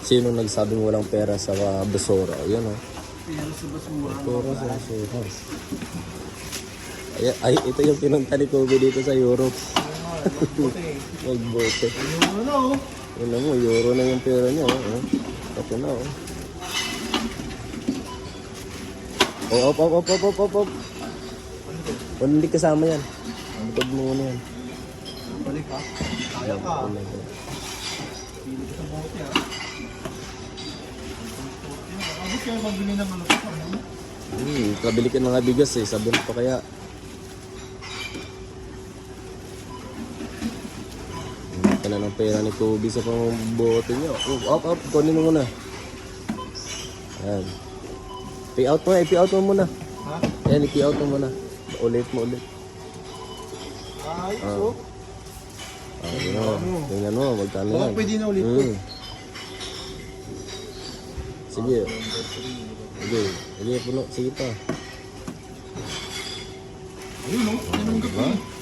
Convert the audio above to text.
Sino nagsabing walang pera sa basura? Yan oh. Pero sa basura. Pera sa basura. Ay, ito yung pinunta ni Kobe dito sa Europe. Magbote. Yung ano, Alam mo, euro na yung pera niya. Oh. Ito na oh. Oh, op. Kung hindi kasama yan. Bukod mo muna yan. balik ka. Kaya ka. Ano. Pili ka sa bote ha. Abot kayo magbili ng ano pa. Kabili ka ng mga bigas eh. Sabi mo pa kaya. Ito na ng pera ni Kobe sa pambote niya. Up. Kunin mo muna. Ayan. Pay out mo. I-pay out mo muna. Ha? Ayan, i-pay out mo muna. Ulit mo ulit. Ay, so. Tingnan mo, magkano Baka yan. pwede na ulit ko. Sige. Sige, puno. Sige pa. Ayun no, anong gabi?